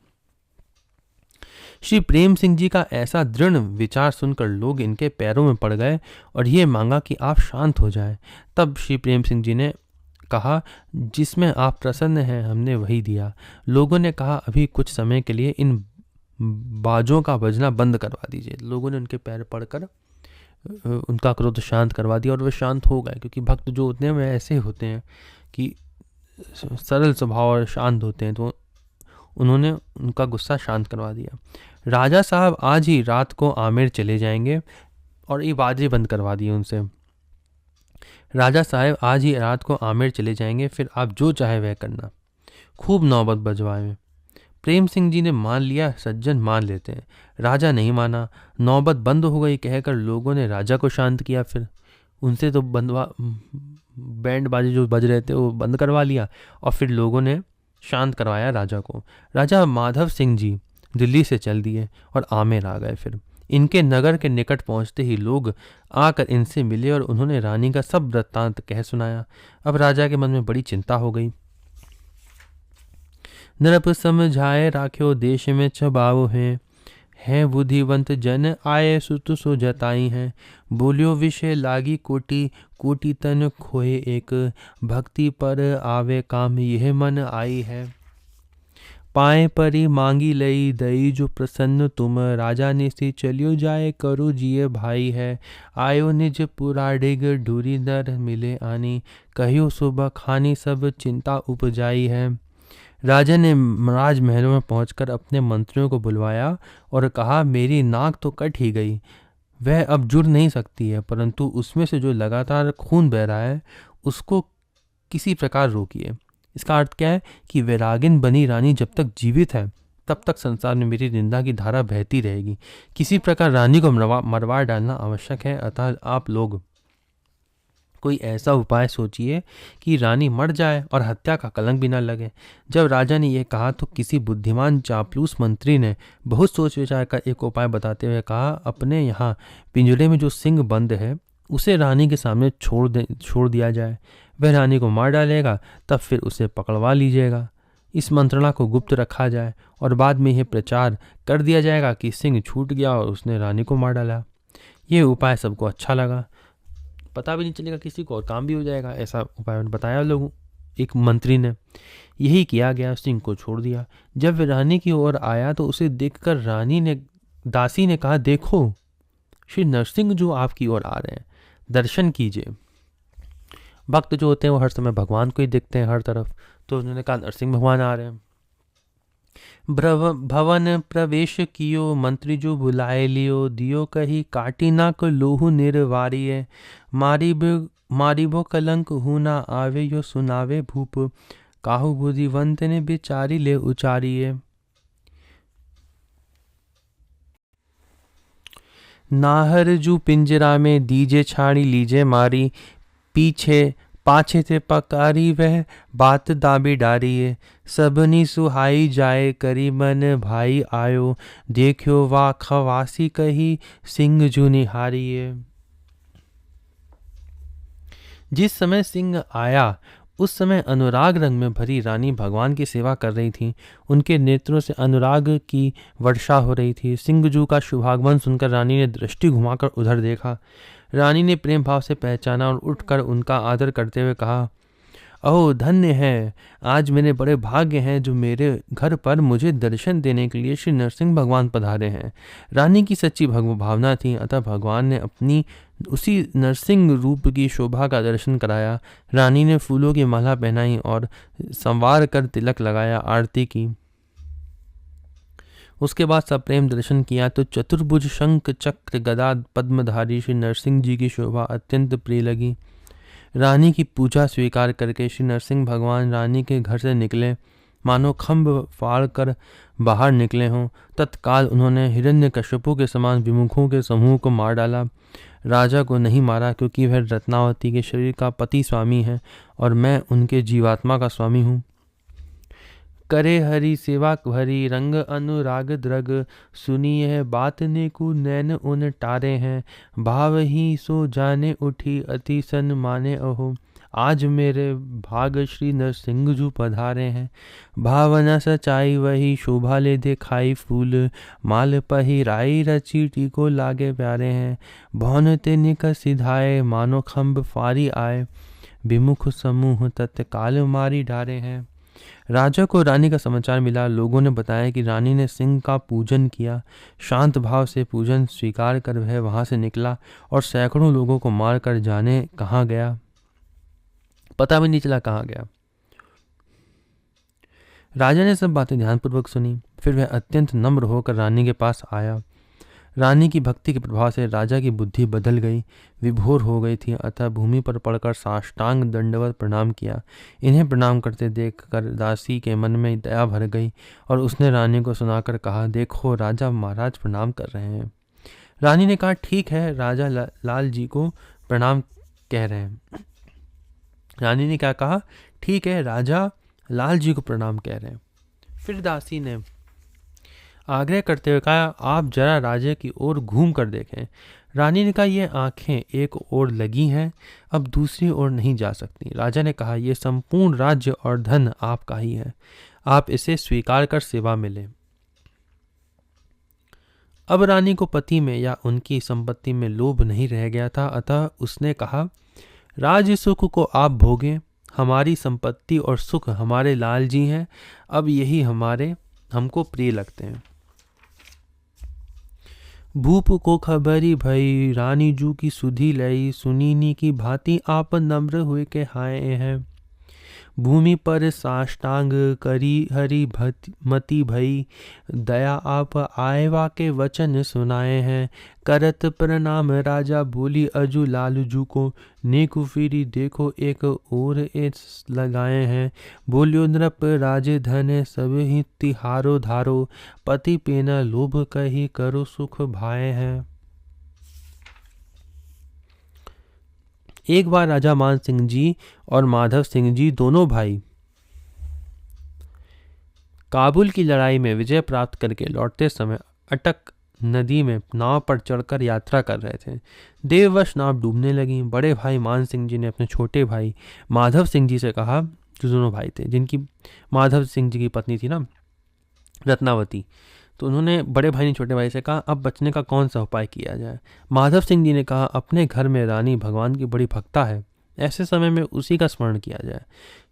श्री प्रेम सिंह जी का ऐसा दृढ़ विचार सुनकर लोग इनके पैरों में पड़ गए और ये मांगा कि आप शांत हो जाएं। तब श्री प्रेम सिंह जी ने कहा जिसमें आप प्रसन्न हैं हमने वही दिया। लोगों ने कहा अभी कुछ समय के लिए इन बाजों का बजना बंद करवा दीजिए। लोगों ने उनके पैर पड़कर उनका क्रोध शांत करवा दिया और वे शांत हो गए, क्योंकि भक्त जो होते हैं वे ऐसे होते हैं कि सरल स्वभाव और शांत होते हैं, तो उन्होंने उनका गुस्सा शांत करवा दिया। राजा साहब आज ही रात को आमेर चले जाएंगे, और ये बाजे बंद करवा दिए उनसे। राजा साहब आज ही रात को आमेर चले जाएंगे, फिर आप जो चाहे वह करना। खूब नौबत बजवाए। प्रेम सिंह जी ने मान लिया, सज्जन मान लेते हैं। राजा नहीं माना, नौबत बंद हो गई कहकर लोगों ने राजा को शांत किया। फिर उनसे तो बैंड बाजे जो बज रहे थे वो बंद करवा लिया, और फिर लोगों ने शांत करवाया राजा को। राजा माधव सिंह जी दिल्ली से चल दिए और आमेर आ गए। फिर इनके नगर के निकट पहुंचते ही लोग आकर इनसे मिले और उन्होंने रानी का सब वृत्तांत कह सुनाया। अब राजा के मन में बड़ी चिंता हो गई। नरप समझाए राख्यो देश में छबाओ है बुद्धिवंत जन आए सुत सो जताई हैं। बोलियो विषय लागी कोटि कोटि तन खोए एक, भक्ति पर आवे काम यह मन आई है। पाए परी मांगी लई दई जो प्रसन्न तुम, राजा ने सी चलियो जाए करो जिये भाई है, आयो निज पुरा डिग ढूरी दर मिले आनी, कहियो सुबह खानी सब चिंता उपजाई है। राजा ने राजमहलों में पहुंचकर अपने मंत्रियों को बुलवाया और कहा, मेरी नाक तो कट ही गई, वह अब जुड़ नहीं सकती है, परंतु उसमें से जो लगातार खून बह रहा है उसको किसी प्रकार रोकिए। इसका अर्थ क्या है कि वैरागिन बनी रानी जब तक जीवित है तब तक संसार में मेरी निंदा की धारा बहती रहेगी। किसी प्रकार रानी को मरवा डालना आवश्यक है। अतः आप लोग कोई ऐसा उपाय सोचिए कि रानी मर जाए और हत्या का कलंक भी न लगे। जब राजा ने यह कहा तो किसी बुद्धिमान चापलूस मंत्री ने बहुत सोच विचार कर एक उपाय बताते हुए कहा, अपने यहाँ पिंजरे में जो सिंह बंद है उसे रानी के सामने छोड़ दिया जाए, वह रानी को मार डालेगा, तब फिर उसे पकड़वा लीजिएगा। इस मंत्रणा को गुप्त रखा जाए और बाद में यह प्रचार कर दिया जाएगा कि सिंह छूट गया और उसने रानी को मार डाला। यह उपाय सबको अच्छा लगा, पता भी नहीं चलेगा किसी को और काम भी हो जाएगा। ऐसा उपाय बताया लोगों एक मंत्री ने। यही किया गया, सिंह को छोड़ दिया। जब वह रानी की ओर आया तो उसे देखकर दासी ने कहा, देखो श्री नरसिंह जो आपकी ओर आ रहे हैं, दर्शन कीजिए। भक्त जो होते हैं वो हर समय भगवान को ही देखते हैं हर तरफ, तो उन्होंने कहा नरसिंह भगवान आ रहे हैं। भवन प्रवेश कियो, मंत्री जो बुलाए लियो, दियो कही काटी ना को लोहु निर्वारिये, मारिबो कलंक हु ना आवे, यो सुनावे भूप, काहू बुद्धिवंत ने बिचारी ले उचारिये। नाहर जू पिंजरा में दीजे छाड़ी लीजे मारी, पाछे थे पकारी वह बात दाबी डारिये, सबनी सुहाई जाए करी मन भाई आयो, देखियो वा खवासी कही सिंह जू निहारिये। जिस समय सिंह आया उस समय अनुराग रंग में भरी रानी भगवान की सेवा कर रही थी। उनके नेत्रों से अनुराग की वर्षा हो रही थी। सिंहजू का शुभागमन सुनकर रानी ने दृष्टि घुमाकर उधर देखा। रानी ने प्रेम भाव से पहचाना और उठकर उनका आदर करते हुए कहा, अहो धन्य है, आज मेरे बड़े भाग्य हैं जो मेरे घर पर मुझे दर्शन देने के लिए श्री नरसिंह भगवान पधारे हैं। रानी की सच्ची भावना थी, अतः भगवान ने अपनी उसी नरसिंह रूप की शोभा का दर्शन कराया। रानी ने फूलों की माला पहनाई और संवार कर तिलक लगाया, आरती की। उसके बाद सब प्रेम दर्शन किया तो चतुर्भुज शंख चक्र गदा पद्मधारी श्री नरसिंह जी की शोभा अत्यंत प्रिय लगी। रानी की पूजा स्वीकार करके श्री नरसिंह भगवान रानी के घर से निकले, मानो खम्भ फाड़ कर बाहर निकले हों। तत्काल उन्होंने हिरण्यकश्यपों के समान विमुखों के समूह को मार डाला। राजा को नहीं मारा क्योंकि वह रत्नावती के शरीर का पति स्वामी है और मैं उनके जीवात्मा का स्वामी हूँ। करे हरि सेवा भरी रंग अनुराग द्रग, सुनी है बात नेकु नैन उन टारे हैं, भाव ही सो जाने उठी अति सन माने अहो, आज मेरे भाग श्री नरसिंहजू पधारे हैं। भावना सचाई वही शोभा ले दिखाई फूल, माल पहिराई रचीटी को लागे प्यारे हैं, भौन ते निक सिधाए मानो खम्भ फारी आए, विमुख समूह तत्काल मारी डारे हैं। राजा को रानी का समाचार मिला। लोगों ने बताया कि रानी ने सिंह का पूजन किया। शांत भाव से पूजन स्वीकार कर वह वहां से निकला और सैकड़ों लोगों को मार कर जाने कहाँ गया, पता भी नहीं चला कहाँ गया। राजा ने सब बातें ध्यानपूर्वक सुनी। फिर वह अत्यंत नम्र होकर रानी के पास आया। रानी की भक्ति के प्रभाव से राजा की बुद्धि बदल गई, विभोर हो गई थी। अतः भूमि पर पड़कर साष्टांग दंडवत प्रणाम किया। इन्हें प्रणाम करते देखकर दासी के मन में दया भर गई और उसने रानी को सुनाकर कहा, देखो राजा महाराज प्रणाम कर रहे हैं। रानी ने कहा, ठीक है, राजा लाल जी को प्रणाम कह रहे हैं। रानी ने क्या कहा, ठीक है, राजा लाल जी को प्रणाम कह रहे हैं। फिर दासी ने आग्रह करते हुए कहा, आप जरा राजा की ओर घूम कर देखें। रानी ने कहा, ये आंखें एक ओर लगी हैं, अब दूसरी ओर नहीं जा सकती। राजा ने कहा, यह संपूर्ण राज्य और धन आपका ही है, आप इसे स्वीकार कर सेवा में लें। अब रानी को पति में या उनकी संपत्ति में लोभ नहीं रह गया था, अतः उसने कहा, राज सुख को आप भोगें, हमारी संपत्ति और सुख हमारे लाल जी हैं, अब यही हमको प्रिय लगते हैं। भूप को खबरी भई, रानी जू की सुधी लई, सुनीनी की भांति आप नम्र हुए के हाय हैं। भूमि पर साष्टांग करी हरि मति भई, दया आप आयवा के वचन सुनाए हैं। करत प्रणाम राजा बोली अजू लालजू को, नेकु फिरी देखो एक और लगाए हैं। बोलियो नृप राज धन सब ही तिहारो धारो, पति पेना लोभ कही करो सुख भाए हैं। एक बार राजा मान सिंह जी और माधव सिंह जी दोनों भाई काबुल की लड़ाई में विजय प्राप्त करके लौटते समय अटक नदी में नाव पर चढ़कर यात्रा कर रहे थे। देववश नाव डूबने लगी। बड़े भाई मान सिंह जी ने अपने छोटे भाई माधव सिंह जी से कहा, जो दोनों भाई थे, जिनकी माधव सिंह जी की पत्नी थी ना रत्नावती, तो उन्होंने बड़े भाई ने छोटे भाई से कहा, अब बचने का कौन सा उपाय किया जाए। माधव सिंह जी ने कहा, अपने घर में रानी भगवान की बड़ी भक्ता है, ऐसे समय में उसी का स्मरण किया जाए।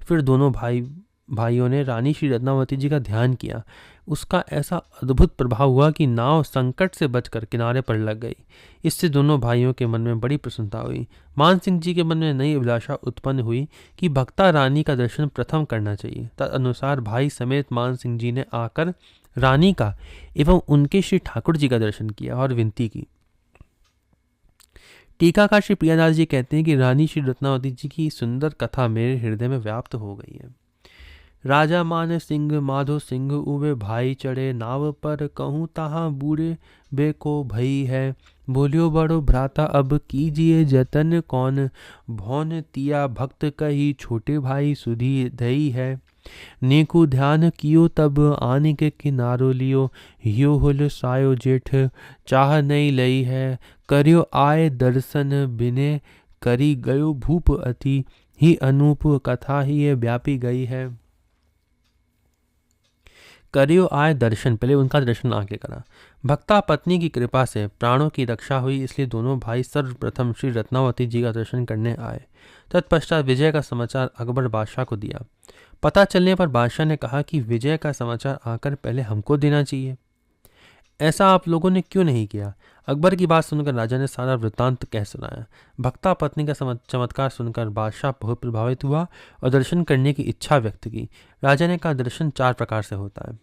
फिर दोनों भाइयों ने रानी श्री रत्नावती जी का ध्यान किया। उसका ऐसा अद्भुत प्रभाव हुआ कि नाव संकट से बचकर किनारे पर लग गई। इससे दोनों भाइयों के मन में बड़ी प्रसन्नता हुई। मान सिंह जी के मन में नई अभिलाषा उत्पन्न हुई कि भक्ता रानी का दर्शन प्रथम करना चाहिए। तदनुसार भाई समेत मान सिंह जी ने आकर रानी का एवं उनके श्री ठाकुर जी का दर्शन किया और विनती की। टीकाकार श्री प्रियादास जी कहते हैं कि रानी श्री रत्नावती जी की सुंदर कथा मेरे हृदय में व्याप्त हो गई है। राजा मान सिंह माधो सिंह उवे भाई चढ़े नाव पर, कहूँ तहाँ बूढ़े बेको भई है। बोलियो बड़ो भ्राता अब कीजिए जतन कौन, भौन तिया भक्त कही छोटे भाई सुधी धई है। नेकु ध्यान कियो तब आने के किनारो लियो, हियो हुल सायो जेठ चाह नहीं लई है। करियो आए दर्शन बिने करी गयो भूप अति, ही अनूप कथा ही ये व्यापी गई है। करियो आए दर्शन, पहले उनका दर्शन आके करा। भक्ता पत्नी की कृपा से प्राणों की रक्षा हुई, इसलिए दोनों भाई सर्वप्रथम श्री रत्नावती जी का दर्शन करने आए। तत्पश्चात विजय का समाचार अकबर बादशाह को दिया। पता चलने पर बादशाह ने कहा कि विजय का समाचार आकर पहले हमको देना चाहिए, ऐसा आप लोगों ने क्यों नहीं किया। अकबर की बात सुनकर राजा ने सारा वृत्तांत कह सुनाया। भक्ता पत्नी का चमत्कार सुनकर बादशाह बहुत प्रभावित हुआ और दर्शन करने की इच्छा व्यक्त की। राजा ने कहा, दर्शन 4 प्रकार से होता है,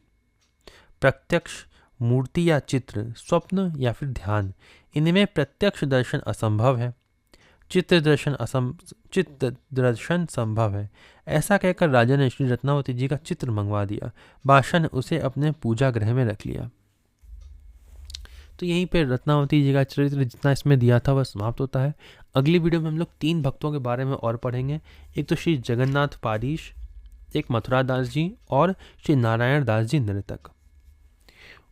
प्रत्यक्ष, मूर्ति या चित्र, स्वप्न या फिर ध्यान। इनमें प्रत्यक्ष दर्शन असंभव है, चित्र दर्शन संभव है। ऐसा कहकर राजा ने श्री रत्नावती जी का चित्र मंगवा दिया। बादशाह ने उसे अपने पूजा गृह में रख लिया। तो यहीं पे रत्नावती जी का चरित्र जितना इसमें दिया था वह समाप्त होता है। अगली वीडियो में हम लोग 3 भक्तों के बारे में और पढ़ेंगे। एक तो श्री जगन्नाथ पारीश, एक मथुरा दास जी और श्री नारायण दास जी नृतक।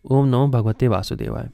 ओम नमो भगवते वासुदेवाय।